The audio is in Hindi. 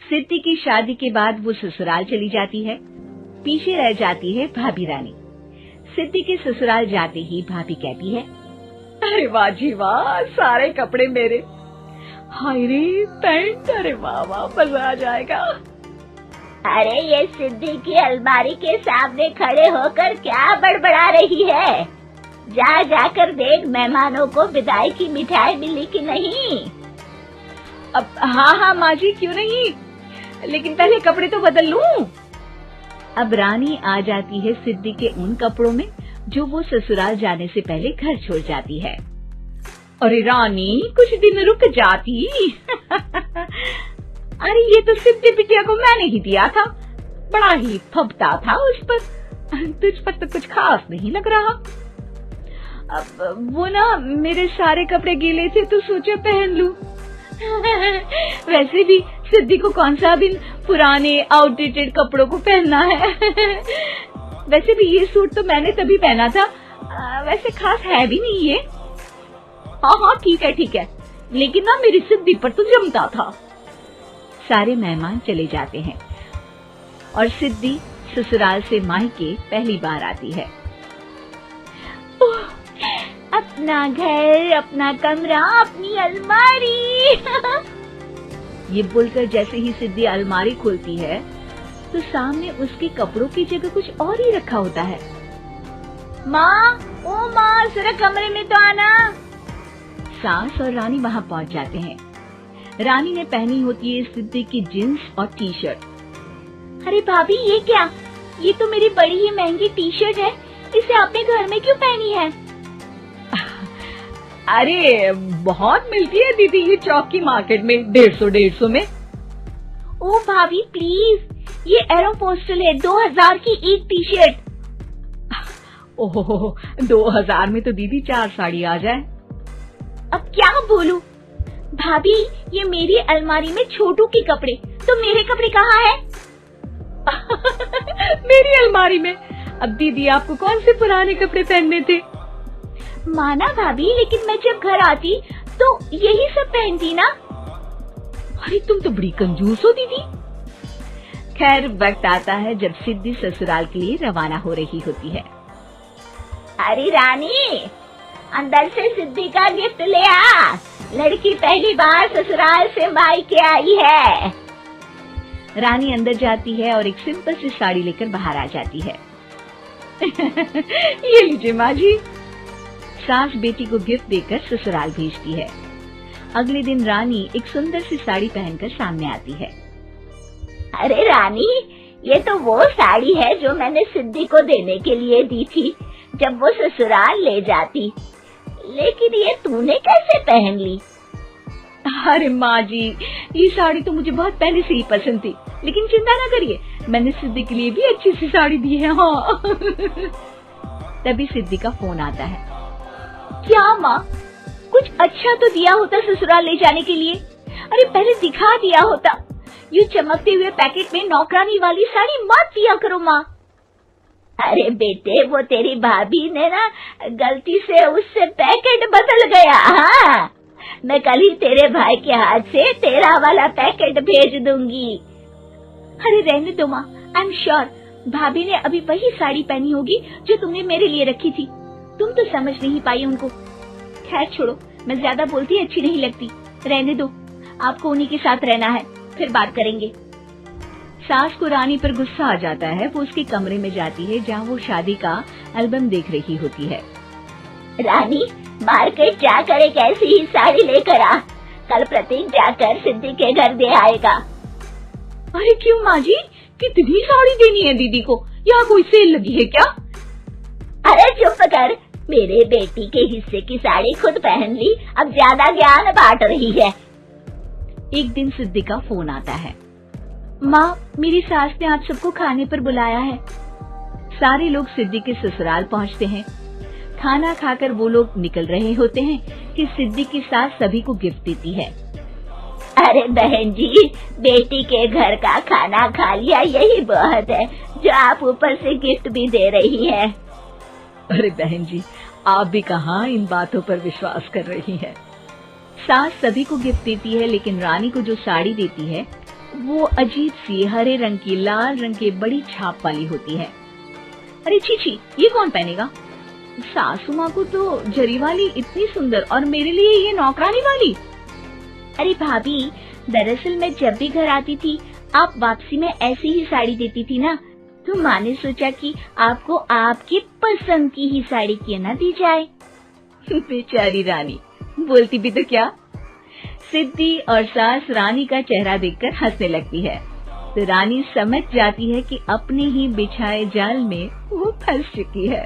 सिद्धि की शादी के बाद वो ससुराल चली जाती है। पीछे रह जाती है भाभी रानी। सिद्धि के ससुराल जाते ही भाभी कहती है, अरे वाह जी वाह, सारे कपड़े मेरे। हाय रे पैंट, अरे वाह वाह, मजा आ जाएगा। अरे ये सिद्धि की अलमारी के सामने खड़े होकर क्या बड़बड़ा रही है? जा जाकर देख मेहमानों को विदाई की मिठाई मिली कि नहीं। अब हाँ माँ जी, क्यों नहीं, लेकिन पहले कपड़े तो बदल लूं। अब रानी आ जाती है सिद्धि के उन कपड़ों में जो वो ससुराल जाने से पहले घर छोड़ जाती है। अरे रानी, कुछ दिन रुक जाती। अरे ये तो सिद्धि बिटिया को मैंने ही दिया था, बड़ा ही फबता था उस पर, तुझ पर तो कुछ खास नहीं लग रहा। अब वो ना मेरे सारे कपड़े गीले थे तो सोचा पहन लूं। वैसे भी सिद्धि को कौन सा दिन पुराने आउटडेटेड कपड़ों को पहनना है। वैसे भी ये सूट तो मैंने तभी पहना था, वैसे खास है भी नहीं ये। हाँ ठीक है, लेकिन ना मेरी सिद्धि पर तो जमता था। सारे मेहमान चले जाते हैं और सिद्धि ससुराल से मायके पहली बार आती है। अपना घर, अपना कमरा, अपनी अलमारी। ये बोलकर जैसे ही सिद्धि अलमारी खोलती है तो सामने उसके कपड़ों की जगह कुछ और ही रखा होता है। माँ, ओ माँ, जरा कमरे में तो आना। सास और रानी वहाँ पहुँच जाते हैं। रानी ने पहनी होती है सिद्धि की जींस और टी शर्ट। अरे भाभी, ये क्या? ये तो मेरी बड़ी ही महंगी टी शर्ट है, इसे आपने घर में क्यों पहनी है? अरे बहुत मिलती है दीदी ये चौक की मार्केट में, 150 में। ओ भाभी प्लीज, ये एरोपोस्टल है, 2000 की एक टी शर्ट। ओहो, 2000 में तो दीदी 4 साड़ी आ जाए। अब क्या बोलूं? भाभी, ये मेरी अलमारी में छोटू के कपड़े, तो मेरे कपड़े कहाँ हैं? मेरी अलमारी में? अब दीदी आपको कौन से पुराने कपड़े पहनने थे? माना भाभी, लेकिन मैं जब घर आती तो यही सब पहनती ना। अरे तुम तो बड़ी कंजूस हो दीदी। खैर, वक्त आता है जब सिद्धि ससुराल के लिए रवाना हो रही होती है। अरे रानी, अंदर से सिद्धि का गिफ्ट ले आ, लड़की पहली बार ससुराल से मायके आई है। रानी अंदर जाती है और एक सिंपल सी साड़ी लेकर बाहर आ जाती है। ये लीजिए माँ जी। सास बेटी को गिफ्ट देकर ससुराल भेजती है। अगले दिन रानी एक सुंदर सी साड़ी पहनकर सामने आती है। अरे रानी, ये तो वो साड़ी है जो मैंने सिद्धि को देने के लिए दी थी जब वो ससुराल ले जाती, लेकिन ये तूने कैसे पहन ली? अरे माँ जी, ये साड़ी तो मुझे बहुत पहले से ही पसंद थी, लेकिन चिंता ना करिए, मैंने सिद्धि के लिए भी अच्छी सी साड़ी दी है। हाँ। तभी सिद्धि का फोन आता है। क्या माँ, कुछ अच्छा तो दिया होता ससुराल ले जाने के लिए। अरे पहले दिखा दिया होता। ये चमकते हुए पैकेट में नौकरानी वाली साड़ी मत दिया करो माँ। अरे बेटे, वो तेरी भाभी ने ना गलती से उससे पैकेट बदल गया। हाँ, मैं कल ही तेरे भाई के हाथ से तेरा वाला पैकेट भेज दूंगी। अरे रहने दो माँ, आई एम श्योर भाभी ने अभी वही साड़ी पहनी होगी जो तुमने मेरे लिए रखी थी। तुम तो समझ नहीं पाई उनको। खैर छोड़ो, मैं ज्यादा बोलती अच्छी नहीं लगती, रहने दो, आपको उन्हीं के साथ रहना है, फिर बात करेंगे। सास को रानी पर गुस्सा आ जाता है। वो उसके कमरे में जाती है जहाँ वो शादी का एल्बम देख रही होती है। रानी, मार्केट जाकर एक ऐसी ही साड़ी लेकर आ, कल प्रतीक जाकर सिद्धि के घर दे आएगा। अरे क्यों माँ जी, कितनी साड़ी देनी है दीदी को? यहाँ कोई सेल लगी है क्या? अरे चुप कर, मेरे बेटी के हिस्से की साड़ी खुद पहन ली, अब ज्यादा ज्ञान बांट रही है। एक दिन सिद्धि का फोन आता है। माँ, मेरी सास ने आप सबको खाने पर बुलाया है। सारे लोग सिद्धि के ससुराल पहुँचते हैं। खाना खाकर वो लोग निकल रहे होते हैं कि सिद्धि की सास सभी को गिफ्ट देती है। अरे बहन जी, बेटी के घर का खाना खा लिया, यही बहुत है जो आप ऊपर से गिफ्ट भी दे रही है। अरे बहन जी, आप भी कहाँ इन बातों पर विश्वास कर रही है। सास सभी को गिफ्ट देती है, लेकिन रानी को जो साड़ी देती है वो अजीब सी हरे रंग की लाल रंग के बड़ी छाप वाली होती है। अरे छी छी, ये कौन पहनेगा? सासू माँ को तो जरी वाली इतनी सुंदर और मेरे लिए ये नौकरानी वाली। अरे भाभी, दरअसल मैं जब भी घर आती थी आप वापसी में ऐसी ही साड़ी देती थी ना, तो माँ ने सोचा कि आपको आपकी पसंद की ही साड़ी क्यों ना दी जाए। बेचारी रानी, बोलती भी तो क्या। सिद्धि और सास रानी का चेहरा देखकर हंसने लगती है, तो रानी समझ जाती है कि अपने ही बिछाए जाल में वो फंस चुकी है।